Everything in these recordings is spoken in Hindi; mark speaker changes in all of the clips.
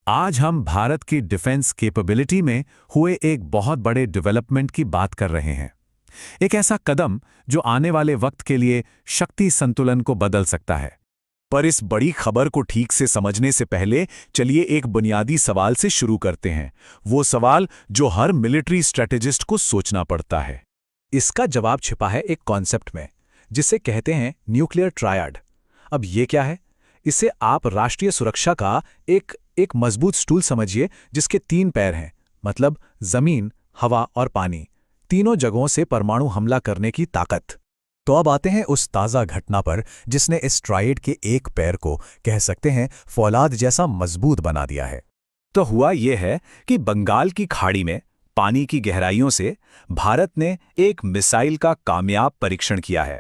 Speaker 1: आज हम भारत की डिफेंस कैपेबिलिटी में हुए एक बहुत बड़े डेवलपमेंट की बात कर रहे हैं। एक ऐसा कदम जो आने वाले वक्त के लिए शक्ति संतुलन को बदल सकता है। पर इस बड़ी खबर को ठीक से समझने से पहले चलिए एक बुनियादी सवाल से शुरू करते हैं। वो सवाल जो हर मिलिट्री स्ट्रेटेजिस्ट को सोचना पड़ता है।
Speaker 2: इसका जवाब छिपा है एक कॉन्सेप्ट में, जिसे कहते हैं न्यूक्लियर ट्रायड। अब ये क्या है? इसे आप राष्ट्रीय सुरक्षा का एक मजबूत स्टूल समझिए, जिसके 3 पैर हैं, मतलब जमीन, हवा और पानी। तीनों जगहों से परमाणु हमला करने की ताकत। तो अब आते हैं उस ताज़ा घटना पर जिसने इस ट्रायड के एक पैर को, कह सकते हैं, फौलाद जैसा मजबूत बना दिया है।
Speaker 1: तो हुआ यह है कि बंगाल की खाड़ी में पानी की गहराइयों से भारत ने एक मिसाइल का कामयाब परीक्षण किया है।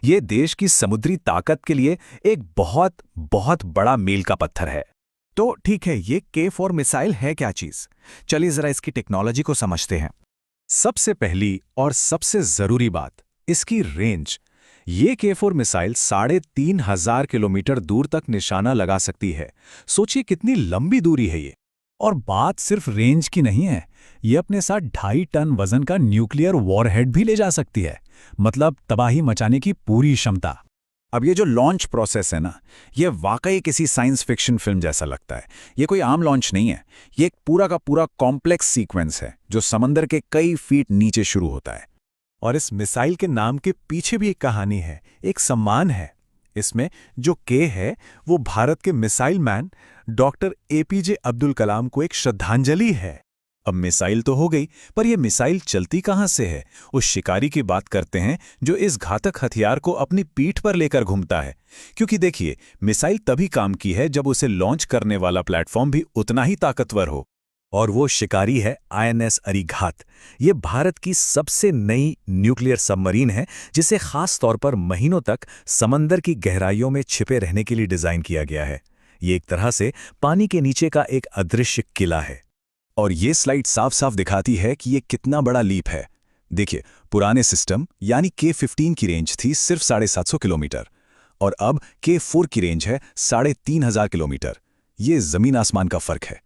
Speaker 1: ये देश की समुद्री ताकत के लिए एक बहुत बहुत बड़ा मील का पत्थर है।
Speaker 2: तो ठीक है, ये K4 मिसाइल है क्या चीज़? चलिए जरा इसकी टेक्नोलॉजी को समझते हैं।
Speaker 1: सबसे पहली और सबसे जरूरी बात, इसकी रेंज। ये K4 मिसाइल 3,500 किलोमीटर दूर तक निशाना लगा सकती है। सोचिए कितनी लंबी दूरी है ये।
Speaker 2: और बात सिर्फ रेंज की नहीं है, ये अपने साथ 2.5 टन वजन का न्यूक्लियर वॉरहेड भी ले जा सकती है, मतलब तबाही मचाने की पूरी क्षमता।
Speaker 1: अब ये जो लॉन्च प्रोसेस है ना, ये वाकई किसी साइंस फिक्शन फिल्म जैसा लगता है। ये कोई आम लॉन्च नहीं है, ये एक पूरा का पूरा कॉम्प्लेक्स सीक्वेंस है जो समंदर के कई फीट नीचे शुरू होता है।
Speaker 2: और इस मिसाइल के नाम के पीछे भी एक कहानी है, एक सम्मान है। इसमें जो के है वो भारत के missile man doctor APJ Abdul Kalam को एक श्रद्धांजलि है। अब मिसाइल तो हो गई, पर यह मिसाइल चलती कहां से है? उस शिकारी की बात करते हैं जो इस घातक हथियार को अपनी पीठ पर लेकर घूमता है। क्योंकि देखिए, मिसाइल तभी काम की है जब उसे लॉन्च करने वाला प्लेटफॉर्म भी उतना ही ताकतवर हो। और वो शिकारी है INS अरिघात। ये भारत की सबसे नई न्यूक्लियर सबमरीन है, जिसे खास तौर पर महीनों तक समंदर की गहराइयों में छिपे रहने के लिए डिजाइन किया गया है। ये एक तरह से पानी के नीचे का एक अदृश्य किला है।
Speaker 1: और ये स्लाइड साफ साफ दिखाती है कि ये कितना बड़ा लीप है। देखिए, पुराने सिस्टम यानी K15 की रेंज थी सिर्फ 750 किलोमीटर, और अब K4 की रेंज है 3,500 किलोमीटर। ये जमीन आसमान का फर्क है।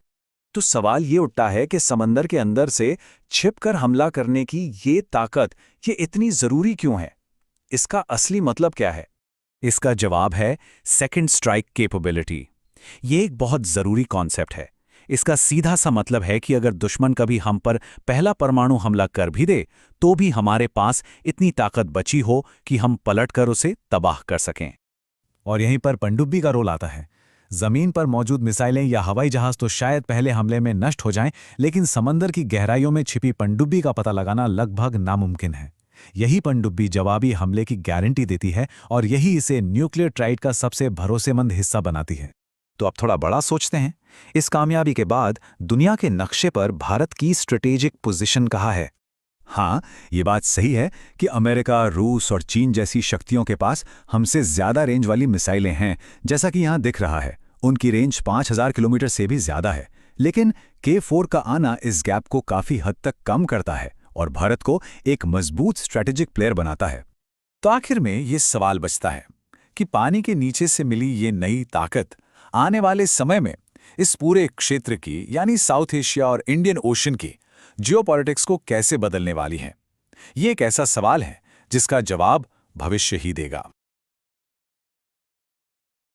Speaker 1: तो सवाल ये उठता है कि समंदर के अंदर से छिपकर हमला करने की ये ताकत, ये इतनी जरूरी क्यों है? इसका असली मतलब क्या है? इसका जवाब है सेकंड स्ट्राइक कैपेबिलिटी। ये एक बहुत जरूरी कॉन्सेप्ट है। इसका सीधा सा मतलब है कि अगर दुश्मन कभी हम पर पहला परमाणु हमला कर भी दे, तो भी हमारे पास इतनी ताकत बची हो कि हम पलटकर उसे तबाह कर सकें।
Speaker 2: और यहीं पर पनडुब्बी का रोल आता है। जमीन पर मौजूद मिसाइलें या हवाई जहाज तो शायद पहले हमले में नष्ट हो जाएं, लेकिन समंदर की गहराइयों में छिपी पनडुब्बी का पता लगाना लगभग नामुमकिन है। यही पनडुब्बी जवाबी हमले की गारंटी देती है, और यही इसे न्यूक्लियर ट्राइड का सबसे भरोसेमंद हिस्सा बनाती है।
Speaker 1: तो अब थोड़ा बड़ा सोचते हैं। इस कामयाबी के बाद दुनिया के नक्शे पर भारत की स्ट्रेटेजिक पोजीशन कहाँ है? हाँ, ये बात सही है कि अमेरिका, रूस और चीन जैसी शक्तियों के पास हमसे ज्यादा रेंज वाली मिसाइलें हैं। जैसा कि यहाँ दिख रहा है, उनकी रेंज 5,000 किलोमीटर से भी ज्यादा है। लेकिन K4 का आना इस गैप को काफी हद तक कम करता है और भारत को एक मजबूत स्ट्रेटेजिक प्लेयर बनाता है। तो आखिर में ये सवाल बचता है कि पानी के नीचे से मिली ये नई ताकत आने वाले समय में इस पूरे क्षेत्र की, यानी साउथ एशिया और इंडियन ओशन की जियोपॉलिटिक्स को कैसे बदलने वाली है? ये एक ऐसा सवाल है जिसका जवाब भविष्य ही देगा।